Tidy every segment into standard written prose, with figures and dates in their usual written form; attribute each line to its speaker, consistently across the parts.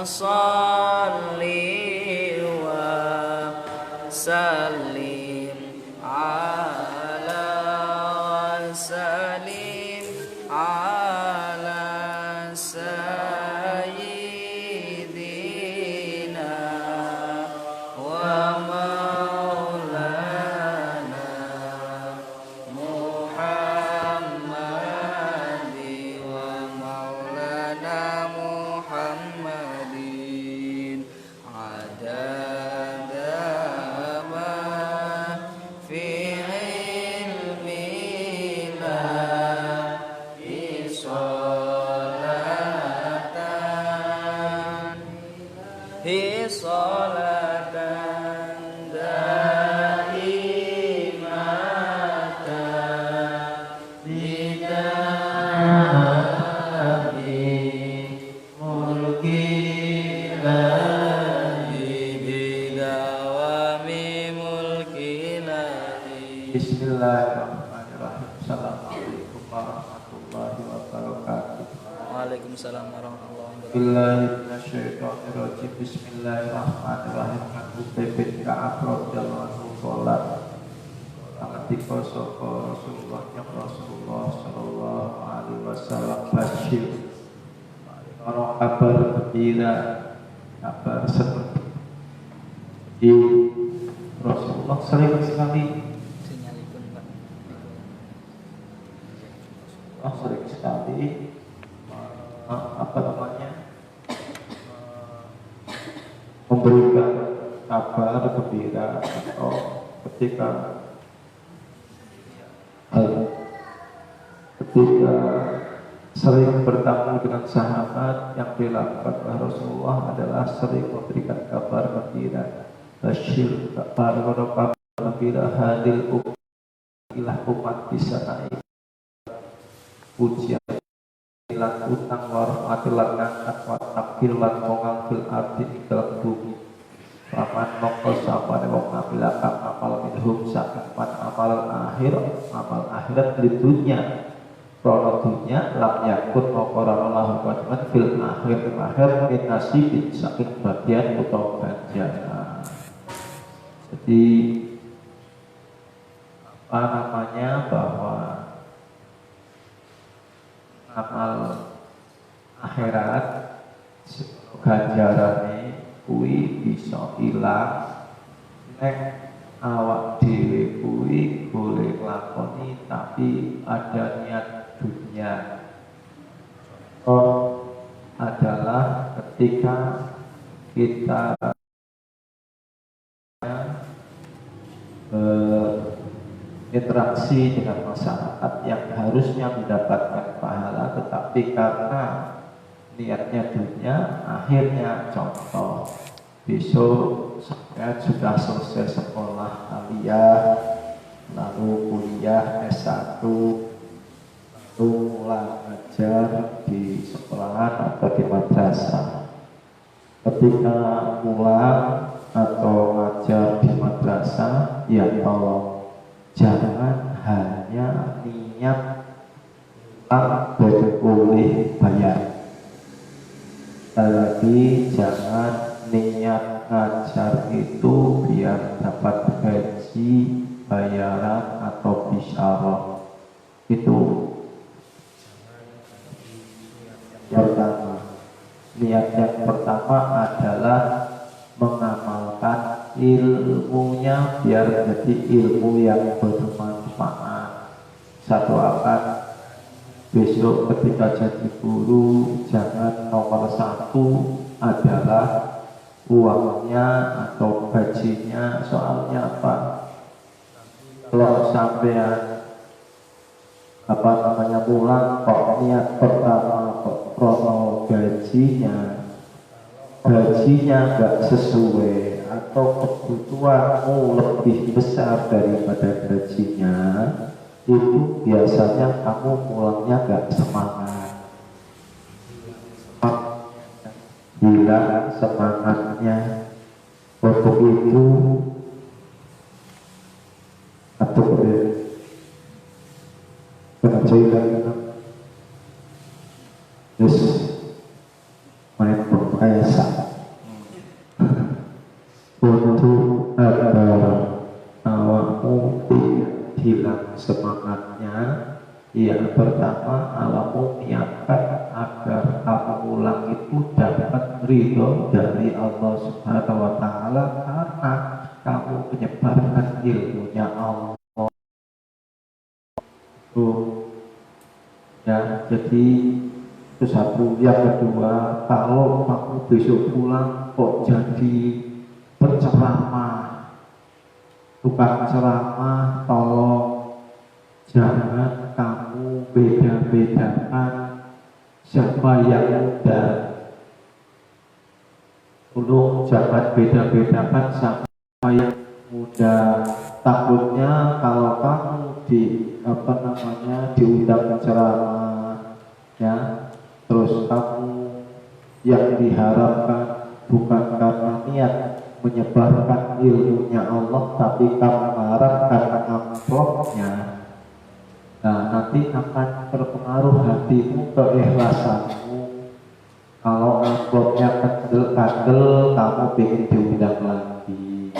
Speaker 1: salli wa sallim ala salim ala sayyidina wa maulana Muhammadi wa maulana Muhammadin adada ma fi ilmina salatan daimatan bidami mulki ilahi bidawami mulki ilahi.
Speaker 2: Bismillahirrahmanirrahim. Assalamualaikum warahmatullahi wabarakatuh.
Speaker 1: Waalaikumsalam warahmatullahi wabarakatuh.
Speaker 2: Billahi minasyaitonirrajim. Bismillahirrahmanirrahim. Abu Bakar Ka'ab radhiyallahu anhu sholat ketika sapa Rasulullah sallallahu alaihi wasallam basyir orang kabar gembira, kabar senang. Di Rasulullah sering sekali sering sekali memberikan kabar gembira atau ketika sering bertemu dengan sahabat, yang dilakukan oleh Rasulullah adalah sering memberikan kabar gembira, basyir, kabar gembira hadil umat bisa naik pujian lan utang warahmati lan ngangkat wa takbir lan mongal fil ardi ing dalam bumi. Paman mongko sapane wong ngambil amal minhum saking man amal akhirat di dunia krono dunia lam yakut mongko Allah kawan fil akhir min nasibin saking bagian utawa ganjaran. Jadi bahwa amal akhirat ganjarane kuwi bisa ilang nek awak dhewe kuwi boleh lakoni tapi ada niat dunia. Adalah ketika kita interaksi dengan masyarakat yang harusnya mendapatkan pahala, tetapi karena niatnya dunia, akhirnya contoh besok saya sudah selesai sekolah aliyah, lalu kuliah S1, lalu mulai ngajar di sekolahan atau di madrasah. Ketika pulang atau ngajar di madrasah, ya tolong jangan hanya niat boleh bayar, tapi jangan niat ngajar itu biar dapat gaji, bayaran atau bisyarah. Itu pertama. Niat yang pertama adalah mengamalkan ilmunya biar jadi ilmu yang bermanfaat. Satu akan besok ketika jadi guru, jangan nomor satu adalah uangnya atau gajinya. Soalnya apa? Kalau sampean pulang kok niat pertama krono gajinya nggak sesuai atau kebutuhanmu lebih besar daripada gajinya, itu biasanya kamu pulangnya nggak semangat, hilang semangatnya. Untuk itu atau pengajian terus main Esa untuk agar awakmu tidak hilang semangatnya. Yang pertama, awakmu niatkan agar kamu ulang itu dapat ridho dari Allah Subhanahu wa Ta'ala, karena kamu menyebarkan ilmunya Allah. Ya, jadi itu satu. Yang kedua, kalau kamu besok pulang kok jadi penceramah, tukang ceramah, tolong jangan kamu beda-bedakan siapa yang muda. Tolong jangan beda-bedakan siapa yang muda. Takutnya kalau kamu diundang ceramah, ya, terus kamu yang diharapkan bukan karena niat menyebarkan ilmunya Allah, tapi kamu mengharapkan amplopnya. Nah, nanti akan terpengaruh hatimu, keikhlasanmu. Kalau amplopnya kandel, kamu ingin diundang lagi.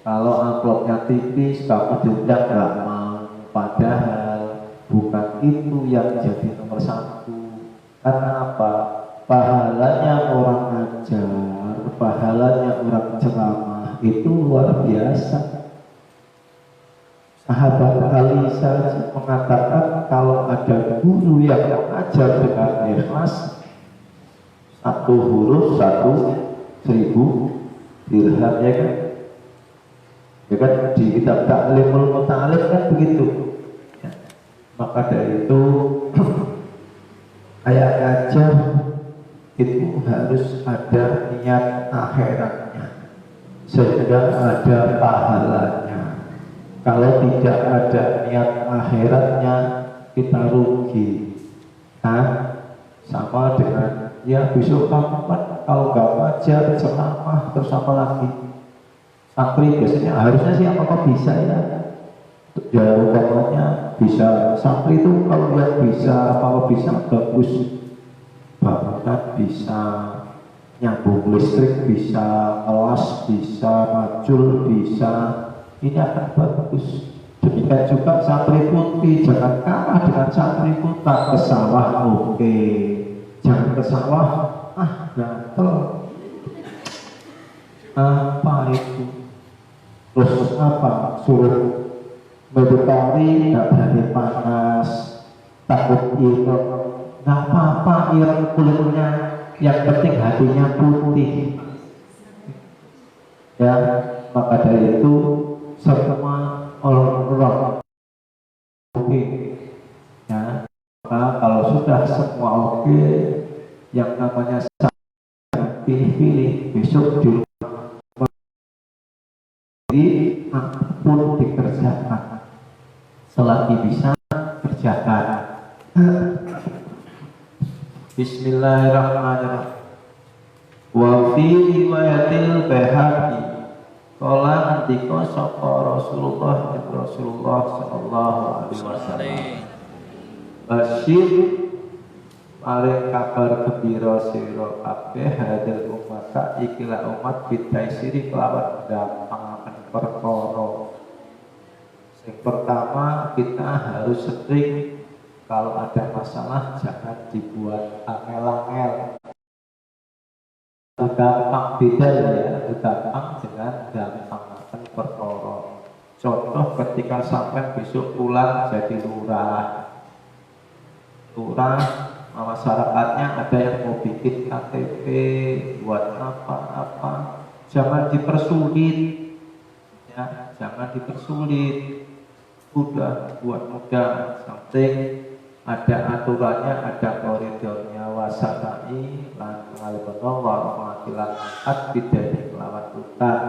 Speaker 2: Kalau amplopnya tipis, kamu diundang gak mau. Padahal bukan itu yang jadi nomor satu. Karena apa? Pahalanya orang ngajar, pahalanya orang ceramah itu luar biasa. Sahabat Ali saja mengatakan kalau ada guru yang mengajar dengan ikhlas, satu huruf 1.000 dirham, ya kan? Ya kan, di kitab Ta'limul Muta'allim kan begitu. Ya. Maka dari itu ayat ngajar itu harus ada niat akhiratnya, sehingga ada pahalanya. Kalau tidak ada niat akhiratnya, kita rugi. Nah, sama dengan ya besok kamu kan kalau nggak ngajar ceramah terus apa lagi? Santri biasanya harusnya sih apa bisa ya. Ya umpamanya bisa santri itu kalau yang bisa apa bisa bagus, bahkan bisa nyambung listrik, bisa kelas, bisa majul, bisa. Ini akan bagus. Demikian juga santri putih, jangan kalah dengan santri putra. Ke sawah oke, jangan ke sawah gatel. Apa itu? Terus apa? Suruh meditasi, nggak berani panas, takut ireng. Nggak apa-apa ireng kulitnya, yang penting hatinya putih. Ya, maka dari itu semua orang oke, ya. Maka kalau sudah semua oke, yang namanya pilih-pilih besok di rumah apapun dikerjakan, selagi bisa kerjakan. Bismillahirrahmanirrahim. Wa fi riwayatil Baihaqi qala andika sapa Rasulullah sallallahu alaihi wasallam, Basyir paring kabar gembira sira kabeh hadil umat ikilah umat bidaisiri kelawan gampangaken perkara. Yang pertama, kita harus sering kalau ada masalah jangan dibuat angel-angel. Gampang beda ya, gampang dengan gampangaken perkara. Contoh ketika sampai besok pulang jadi lurah, masyarakatnya ada yang mau bikin KTP buat apa-apa, jangan dipersulit, ya, jangan dipersulit, udah buat mudah. Something ada aturannya, ada koridornya. Wasatai lan ngalipun wa makilan at bidani kelawan utang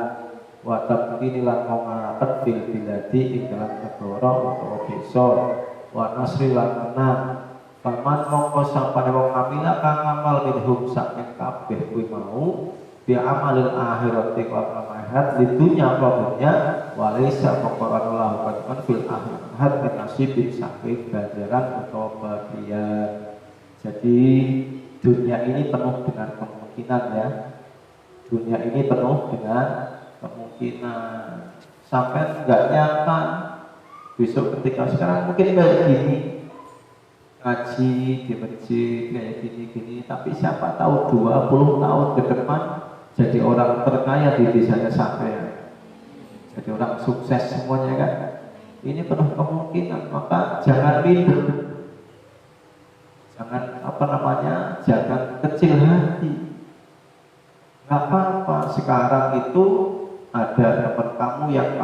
Speaker 2: wa tabkini lan ngaraket bil biladi ing dalam negara utawa desa wa nasri lan menang. Paman mongko sapane wong amila kang ngamal minhum saking kabeh kuwi mau bi amalil akhirat kelawan akhirat litunya problemnya walaysa faqaranullahu qad fil akhirat min nasibin saking ganjaran utawa bagian. Jadi dunia ini penuh dengan kemungkinan kemungkinan ya. Dunia ini penuh dengan kemungkinan. Sampai nggak nyangka besok ketika sekarang mungkin kayak gini, ngaji di masjid kayak gini-gini, tapi siapa tahu 20 tahun ke depan jadi orang terkaya di desanya sampai, jadi orang sukses semuanya kan. Ini penuh kemungkinan, maka jangan minder, jangan kecil hati. Nggak apa-apa, sekarang itu ada teman kamu yang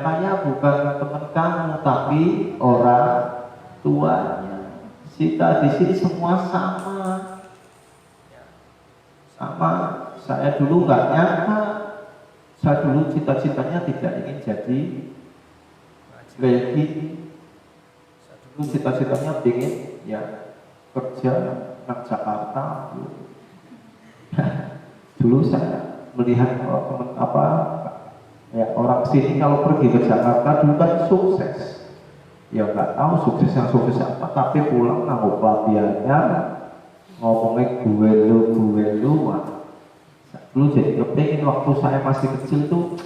Speaker 2: kaya bukan teman kamu tapi orang tuanya. Kita di sini semua sama. Saya dulu nggak nyangka, saya dulu cita-citanya tidak ingin jadi kayak gini. Saya dulu cita-citanya ingin ya kerja di Jakarta. Dulu saya melihat orang sini kalau pergi ke Jakarta dulu kan sukses. Ya nggak tahu sukses apa, tapi pulang nanggung pelatihannya ngomongnya gue lu. Dulu jadi kepingin waktu saya masih kecil tuh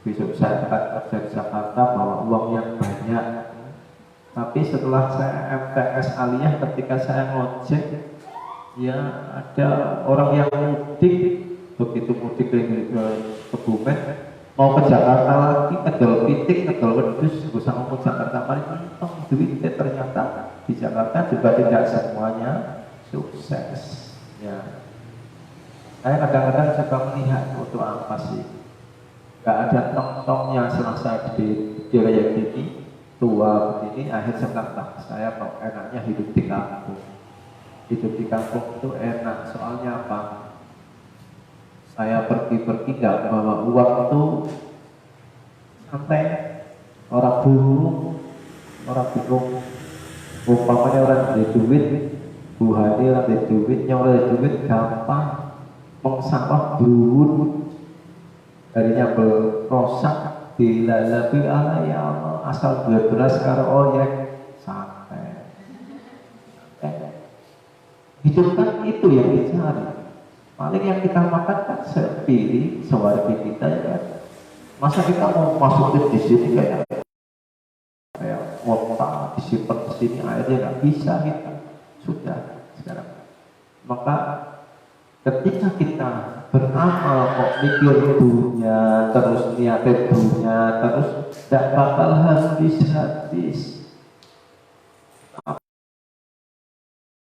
Speaker 2: besok saya akan kerja di Jakarta bawa uang yang banyak. Tapi setelah saya MTS aliyah, ketika saya ngojek, ya ada orang yang mudik, begitu mudik ke Kebumen, mau ke Jakarta lagi, kedel pitik, kedel wedus, bisa ngomong Jakarta paling untung duitnya, ternyata di Jakarta juga tidak semuanya sukses. Ya, saya kadang-kadang suka melihat untuk apa sih? Gak ada tong-tongnya selama di kayak gini, tua begini, akhir sekarang saya kok enaknya hidup di kampung. Hidup di kampung itu enak, soalnya apa? Saya pergi-pergi nggak bawa uang itu santai. Orang bingung, umpamanya orang ada duit, Bu Hani orang ada duitnya, orang ada duit gampang, mengsawah berun, dari nyambel rosak, dilalabi ala ya Allah, asal beras karo oyek, santai. Hidup kan itu yang dicari. Paling yang kita makan kan sepilih sewargi kita ya. Masa kita mau masukin di sini kayak otak disimpan di sini airnya nggak bisa kita. Sudah sekarang. Maka ketika kita beramal kok mikir dunia terus niatin dunia terus tidak bakal habis.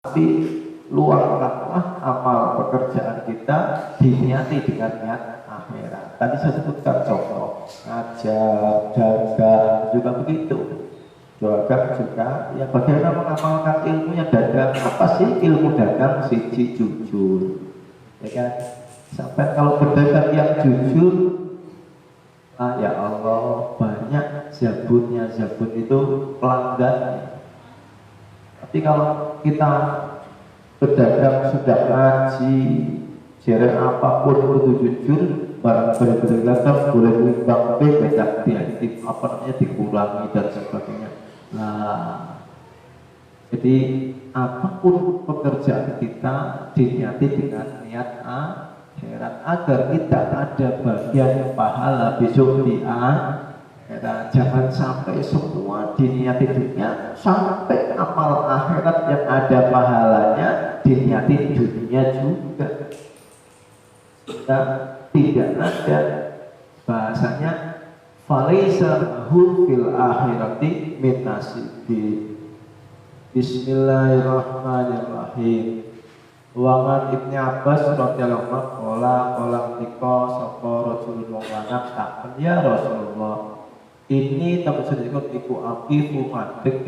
Speaker 2: Tapi luangkanlah amal pekerjaan kita diniati dengan niat akhirat. Tadi saya sebutkan contoh ngajar, dagang juga begitu. Dagang juga ya bagaimana mengamalkan ilmunya dagang. Apa sih ilmu dagang? Siji jujur, ya kan? Sampai kalau berdagang yang jujur, ya Allah banyak zabun itu pelanggan. Tapi kalau kita berdagang sudah ngaji, jere apapun itu jujur, barang berdagang boleh diimbang beda dikurangi dan sebagainya. Nah, jadi apapun pekerjaan kita diniati dengan niat akhirat agar kita ada bagian pahala besok di akhirat. Jangan sampai semua diniati dunia, sampai amal akhirat yang ada pahalanya diniati dunia juga. Kita tidak ada bahasanya falaisa hu fil akhirati min nasibi. Bismillahirrahmanirrahim. Wangan Ibnu Abbas radhiyallahu anhu qala nika sapa rajulun wong lanang takon ya Rasulullah, ini teman sedikit iku aqifu madeg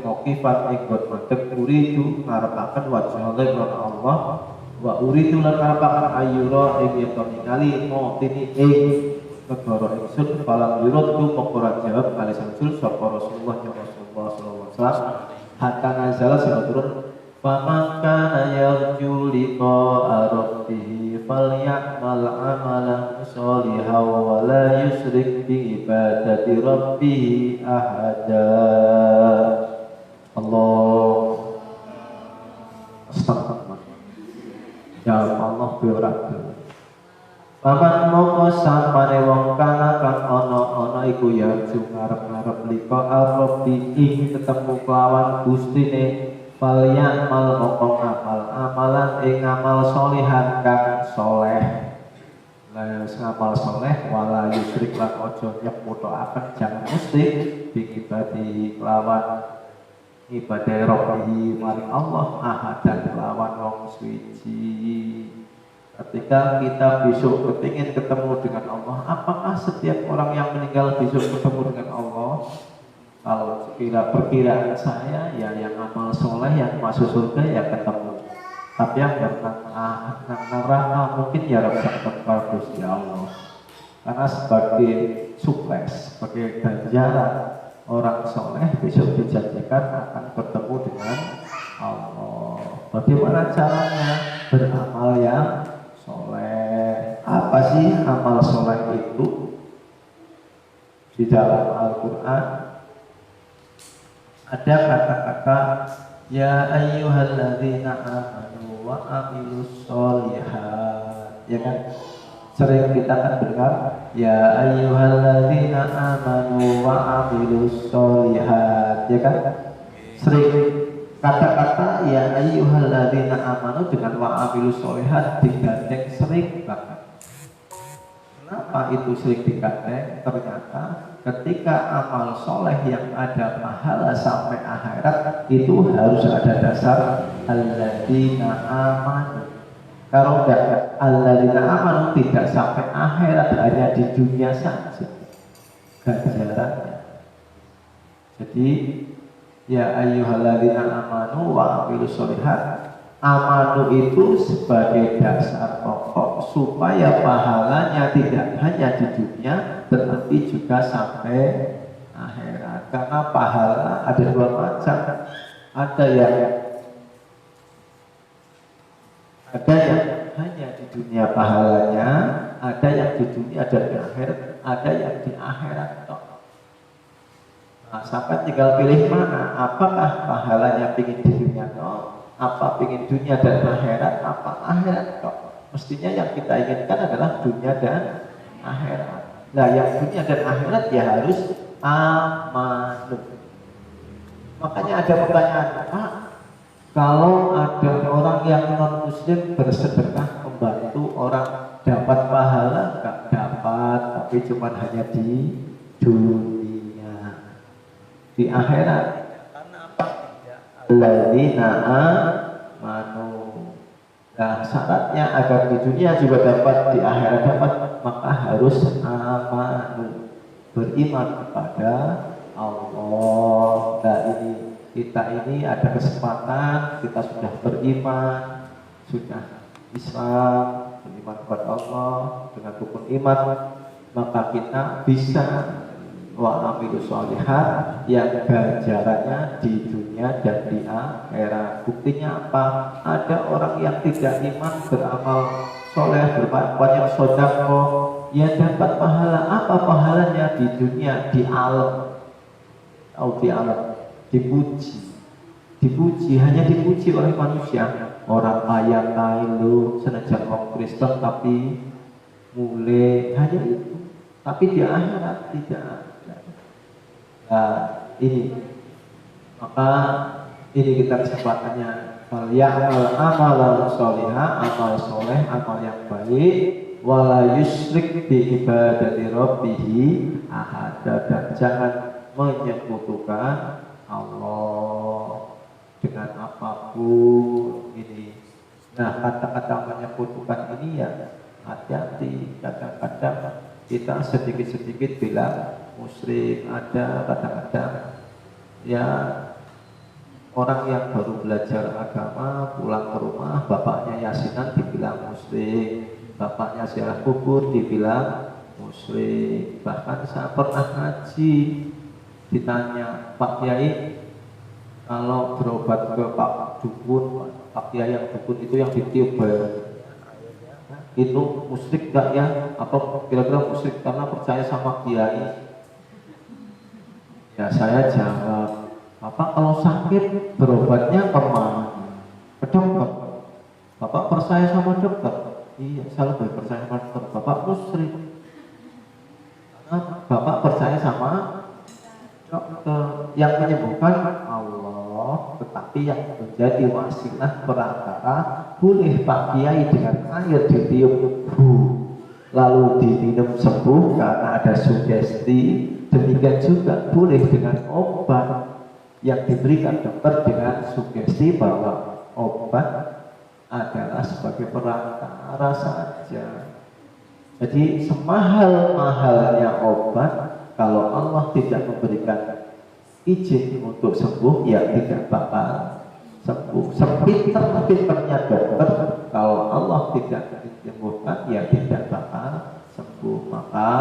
Speaker 2: ngokifat ikut madeg uridu ngarepaken wajah Allah wa uridu lan ngarepaken ayyura ing yen ningali motini ing negara ingsun falam yuradu mokora jawab kali samsul sapa Rasulullah sallallahu alaihi wasallam hatta nazala sing turun famaka yarju liqa rabbih falyamal amalan sholihan wa la yusyrik bi ibadati rabbih ahada. Allah astagfirullah. Ya Allah kuwi ora gelem. Paman moko samane wong kana kang ana iku ya ngarep-ngarep lika Rabbi ing ketemu kelawan Gustine Falyan mal moko ngamal amalan ing ngamal solihan kang soleh. Lah ngamal soleh wala yusrik lan aja nyekutoaken jangan mesti diibadi kelawan ibadah Rabbi maring Allah ahadan kelawan wong suci. Ketika kita besok kepingin ketemu dengan Allah, apakah setiap orang yang meninggal besok ketemu dengan Allah? Kalau perkiraan saya, ya yang amal soleh yang masuk surga ya ketemu. Tapi yang neraka mungkin ya rasa ketemu Gusti Allah. Karena sebagai sukses, sebagai ganjaran orang soleh besok dijanjikan akan bertemu dengan Allah. Bagaimana caranya beramal yang soleh? Apa sih amal soleh itu? Di dalam Al-Quran ada kata-kata ya ayyuhalladzina amanu wa amilus sholihat, ya kan? Sering kita kan dengar ya ayyuhalladzina amanu wa amilus sholihat, ya kan? Sering kata-kata ya ayyuhalladzina amanu dengan wa amilus sholihat digandeng sering banget. Kenapa itu sering digandeng? Ternyata ketika amal soleh yang ada pahala sampai akhirat itu harus ada dasar alladzina amanu. Kalau enggak alladzina amanu tidak sampai akhirat, hanya di dunia saja ganjarannya. Jadi ya ayyuhalladzina amanu wa amilus sholihat, amanu itu sebagai dasar pokok supaya pahalanya tidak hanya di dunia tetapi juga sampai akhirat. Karena pahala ada dua macam, ada yang hanya di dunia pahalanya, ada yang di dunia dan di akhirat, ada yang di akhirat. Nah, sampai tinggal pilih mana, apakah pahalanya pingin di dunia apa pingin dunia dan akhirat, apa akhirat Mestinya yang kita inginkan adalah dunia dan akhirat. Nah, yang dunia dan akhirat ya harus amanu. Makanya ada pertanyaan, Pak, kalau ada orang yang non muslim bersedekah membantu orang dapat pahala? Enggak dapat, tapi cuma hanya di dunia. Di akhirat karena apa? Alladzina amanu. Nah, syaratnya agar di dunia juga dapat, di akhirat dapat, maka harus amanu, beriman kepada Allah. Nah, kita ini ada kesempatan, kita sudah beriman, sudah Islam, beriman kepada Allah dengan rukun iman, maka kita bisa wa amilus sholihat yang ganjarannya di dunia dan di akhirat. Buktinya apa? Ada orang yang tidak iman beramal soleh, berbanyak sedekah, ya dapat pahala. Apa pahalanya di dunia? Di alam, di alam dipuji, hanya dipuji oleh manusia. Orang kaya kailu senajan orang Kristen tapi mulai hanya itu, tapi di akhirat tidak ada. Nah, ini maka ini kita kesempatannya ya'mal amalan sholihah, amal soleh, amal yang baik, wala yusyrik bi ibadati rabbih ahada, dan jangan menyekutukan Allah dengan apapun ini. Nah, kata-kata menyekutukan ini ya hati-hati. Kadang-kadang kita sedikit-sedikit bilang musyrik, ada kadang-kadang ya orang yang baru belajar agama pulang ke rumah, bapaknya yasinan dibilang musyrik, bapaknya ziarah kubur dibilang musyrik. Bahkan saya pernah ngaji ditanya, Pak Kiai kalau berobat ke Pak Dukun, Pak Kiai yang dukun itu yang ditiup itu musyrik gak ya? Atau kira-kira musyrik karena percaya sama Kiai? Ya saya jawab, Bapak kalau sakit berobatnya kemana? Ke dokter. Bapak percaya sama dokter? Iya, saya lebih percaya pada dokter. Bapak musyrik. Karena Bapak percaya sama dokter yang menyembuhkan Allah, tetapi yang menjadi wasilah perantara boleh Pak Kiai dengan air ditiup lalu diminum sembuh karena ada sugesti. Demikian juga boleh dengan obat yang diberikan dokter dengan sugesti bahwa obat adalah sebagai perantara saja. Jadi semahal-mahalnya obat, kalau Allah tidak memberikan izin untuk sembuh, ya tidak bakal sembuh. Sepinter-pinternya dokter, kalau Allah tidak menyembuhkan, ya tidak bakal sembuh. Maka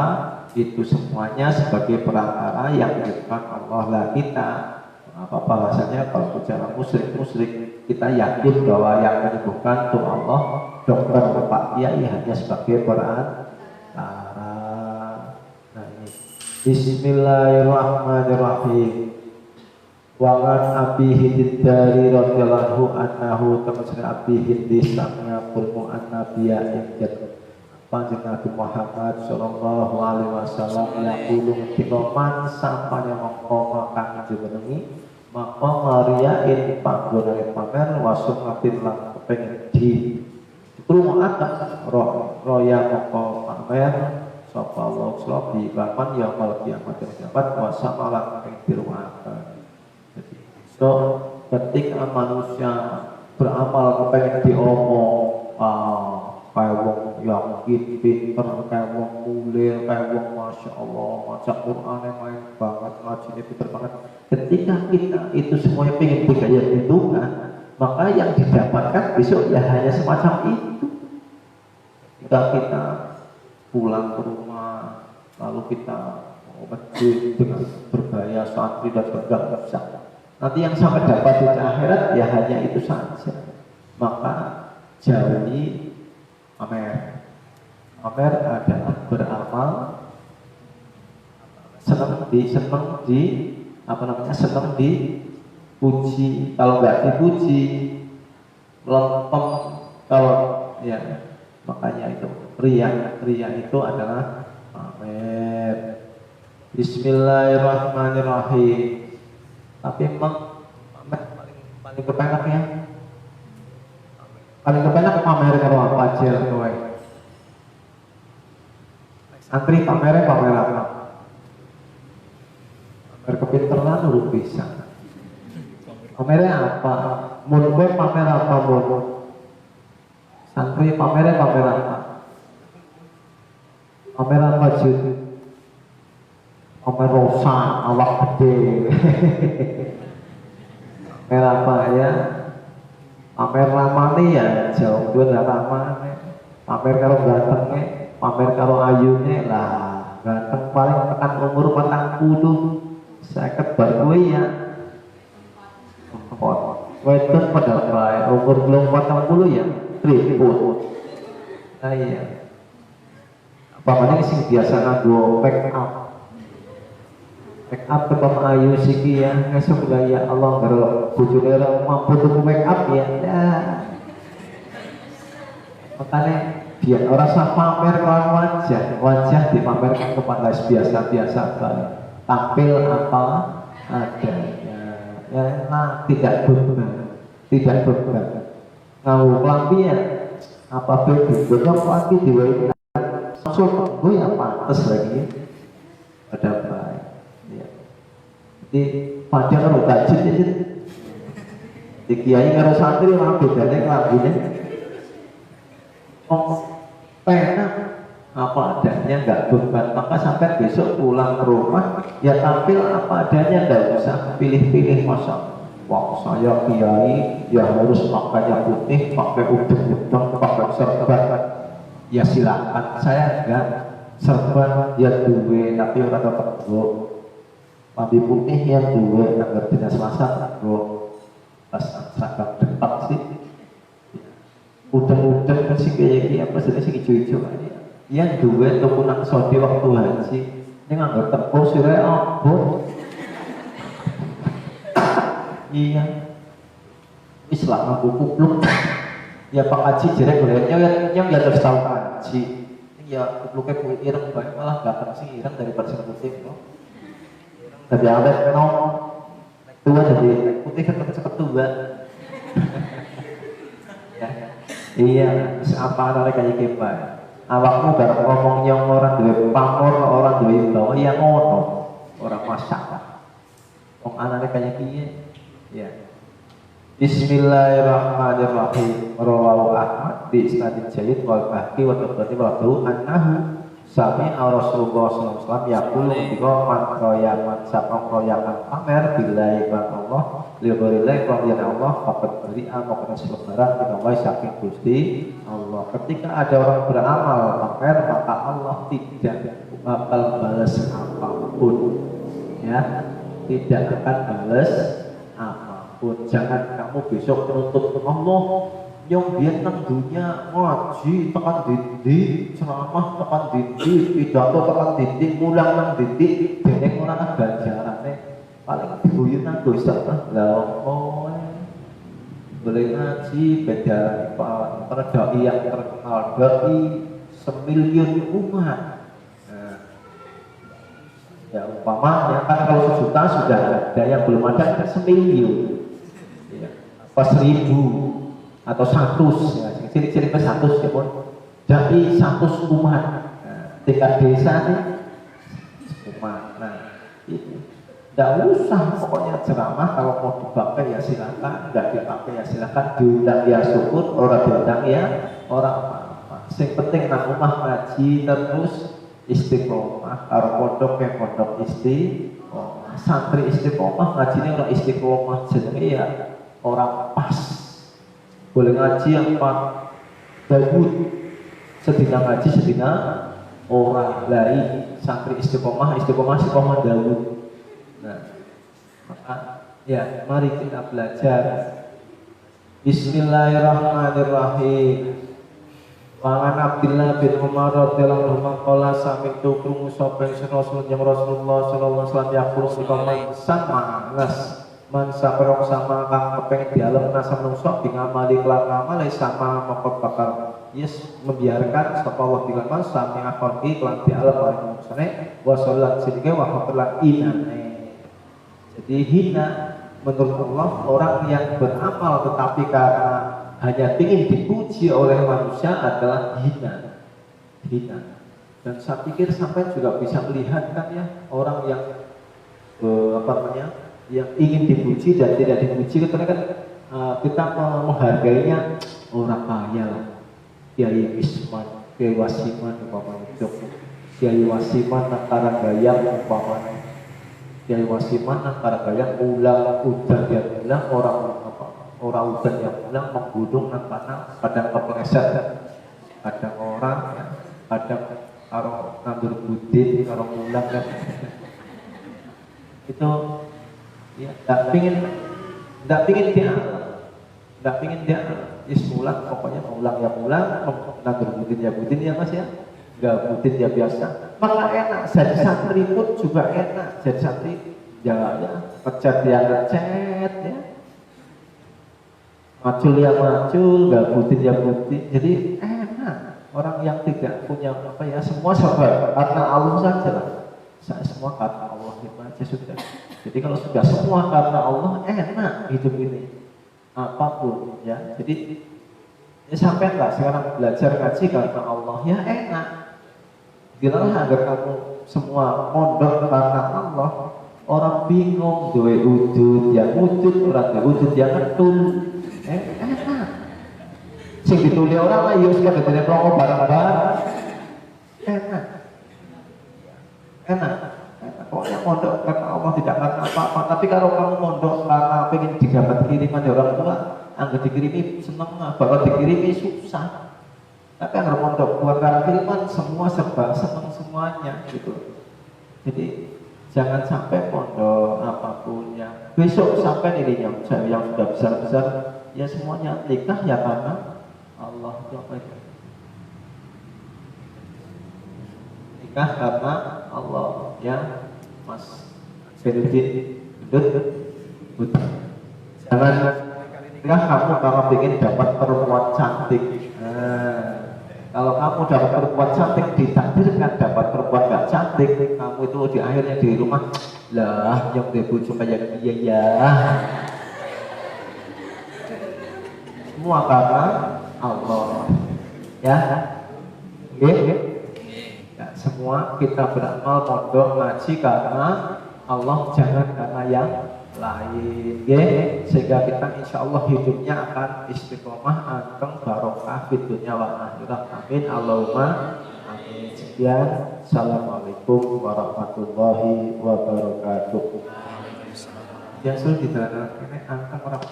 Speaker 2: itu semuanya sebagai perantara yang diberikan Allah. Lah kita apa bahasanya kalau bicara musyrik kita yakin bahwa yang menyembuhkan itu Allah, dokter Pak Kiai hanya sebagai perantara. Nah ini Bismillahirrahmanirrahim. Wa Abi Hind dari radhiyallahu anhu termasuk Abi Hind samya qur'an an-nabiyya injat Panjang Nabi Muhammad sallallahu alaihi wasallam yaqulu ketika man sampane mongko kang jenengi maka mariyain panggonane pamer wasum ngatin lan kepengin di krungokaken roya mongko pamer sapa Allah slobi kapan ya mal kiamat wasa malah kepengin dirungokaken. Jadi so ketika manusia beramal kepengin diomong kayak wong yakin pinter, kayak wong mulia, kayak wong masya Allah, maca Quran yang main banget, ngajinya pinter banget. Ketika kita itu semuanya pengen digaya hitungan, maka yang didapatkan besok ya hanya semacam itu. Ketika kita pulang ke rumah, lalu kita masjid dengan bergaya santri dan bergaya nanti yang sampai dapat di akhirat ya hanya itu saja. Maka jauhi pamer. Pamer adalah beramal senang dipuji. Kalau nggak dipuji lempem. Kalau ya makanya itu ria itu adalah pamer. Bismillahirrahmanirrahim. Tapi memang pamer paling kepenak ya. Paling kepenak pamer karo apa aja kowe. Santri pamer apa? Pamer kepinteran lu bisa. Pamernya apa? Mun kowe pamer apa mun? Santri pamernya pamer apa? Pamer apa jud? Pamer rosa awak gede. Pamer apa ya? Pamer ramane ya jauh dua ramane. Pamer karo gantengnya, pamer karo ayune lah. Ganteng paling tekan umur 40. 50 bar kowe ya. Wedok pada bae umur belum 40 ya ribut. Nah iya. Apalagi sing biasa nganggo make up. Make up ketemu ayu siki ya, ngesuk ya Allah karo bojone ora mampu tuku make up ya. Makanya biar orang sah pamer lawan wajah dipamerkan kepada biasa-biasa baik. Tampil apa adanya. Ya, nah, tidak beban. Ngau lampi ya, apa begitu? Betul lagi diwai. Langsung gue ya pantas lagi. Ada baik. Jadi pada kalau tajud aja di kiai karo santri mah bedanya kelambine penak apa adanya nggak beban. Maka sampai besok pulang ke rumah ya tampil apa adanya, nggak usah pilih-pilih. Masa wah saya kiai ya harus pakainya putih, pakai udeng-udeng, pakai serban ya silakan. Saya enggak serban ya duwe tapi orang dapat mandi putih yang dua agar tidak selasa bro pas seragam depak sih udang-udang sih kayak gini apa sih hijau-hijau aja yang dua tuh punang sodi waktu haji ini nggak tepung sih apa iya Islam aku kupluk Ya Pak Haji jerek boleh yang ya terus tahu Haji. Ya kupluknya kulit ireng baik malah belakang sih ireng daripada sing putih no. Tapi awet no tua jadi putih kan cepet tua. Ya. Iya, apa ada kayak gitu awakmu bareng ngomong yang orang duwe pamor orang duwe bawa ya ngono orang masalah. Wong anane kayak piye? Ya. Bismillahirrahmanirrahim. Rawahu Ahmad bi isnadin jayyid wal bahqi wa tabari wa annahu sami Rasulullah sallallahu alaihi wasallam yaqulu ketika man royaman sapang royaman pamer billahi wa Allah li ghairillah qadiyan Allah faqad bari'a maka selebaran kita saking Gusti Allah. Ketika ada orang beramal pamer maka Allah tidak bakal balas apapun. Ya, tidak akan balas apapun. Jangan kamu besok menuntut Allah yang biar nang dunia ngaji tekan dindi ceramah tekan dindi pidato tekan dindi mulang nang dindi dene ora ana ganjarane paling dibuyu nang dosa lah boleh ngaji beda para dai yang terkenal dai semilion umat. Ya umpamanya kan kalau 1 juta sudah ada yang belum ada kan semilion ya, apa 1000 atau 100 ya, ciri-ciri ke 100 ya pun dari 100 umat tingkat desa nih umat. Nah itu tidak usah pokoknya ceramah kalau mau dipakai ya silakan, nggak dipakai ya silakan, diundang ya syukur, orang diundang ya orang apa-apa. Yang penting nak rumah ngaji terus istiqomah, karo pondok ke pondok istiqomah, santri istiqomah, ngajinya orang istiqomah, jenenge ya orang pas. Boleh ngaji yang Pak Dawud sedina ngaji sedina orang lain santri istiqomah Dawud. Nah maka ya mari kita belajar. Bismillahirrahmanirrahim. Pangan Abdillah bin Umar radhiyallahu anhu qala sami'tu krungu sapa Rasul yang Rasulullah sallallahu alaihi wasallam yaqulu sama nas man saperok sama kang kepengin dialem nasa menungso bingamali kelan amal sama maka bakal yes membiarkan sapa Allah bilaman sami akhirki kelan dialem oleh menungsone wa salat sidike wa hafalan inane. Jadi hina menurut Allah orang yang beramal tetapi karena hanya ingin dipuji oleh manusia adalah hina. Dan saya pikir sampai juga bisa melihat kan ya orang yang yang ingin dipuji dan tidak dipuji karena kan kita menghargainya orang kaya lah, Kiai Isman, Kiai Wasiman umpamanya, Kiai Wasiman antara gayam umpamanya, Kiai Wasiman antara gayam ulang udah dia bilang orang udan yang bilang menggunung nang tanah kadang kepleset, kadang orang ya, kadang karo ngambil budin karo mulang kan itu ya tidak pingin dia mulang pokoknya mulang ya mulang ngambil budin ya mas ya nggak budin ya biasa maka enak jadi santri pun juga enak jadi santri jalannya pecat ya ngecet ya macul ya macul, nggak putih ya putih, jadi enak. Orang yang tidak punya apa ya semua serba karena Allah saja lah. Saya semua karena Allah itu aja sudah. Jadi kalau sudah semua karena Allah enak hidup ini apapun ya. Jadi ya sampailah sekarang belajar ngaji karena Allah ya enak. Bilang agar kamu semua mondok karena Allah. Orang bingung, duwe wujud, ya wujud, orang duwe wujud, ya ketul. Enak. Sing dituli orang lah yo sing dene promo barang-barang. Enak. Pokoknya mondok karena Allah tidak karena apa-apa. Tapi kalau kamu mondok karena pengen didapat kiriman dari orang tua, anggap dikirimi seneng, bakal dikirimi susah. Tapi kalau mondok buat karena kiriman semua serba seneng semuanya gitu. Jadi jangan sampai mondok apapun yang besok sampai ini yang sudah besar-besar ya semuanya nikah ya karena Allah itu apa itu? Nikah karena Allah ya Mas Ferudin Jangan Ketika kamu ingin dapat perempuan cantik, kalau kamu dapat perempuan cantik, ditakdirkan dapat perempuan gak cantik, kamu itu di akhirnya di rumah lah yang dibujuk kayak dia ya. Semua karena Allah, ya. Ya, semua kita beramal mondok ngaji karena Allah, jangan karena yang lain, sehingga kita insya Allah hidupnya akan istiqomah, anteng, barokah di dunia wal akhirat. Amin Allahumma amin. Sekian, assalamualaikum warahmatullahi wabarakatuh. Ya sudah ditanya ini anteng orang.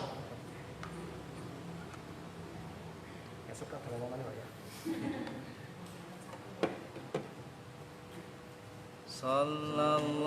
Speaker 1: Sallallahu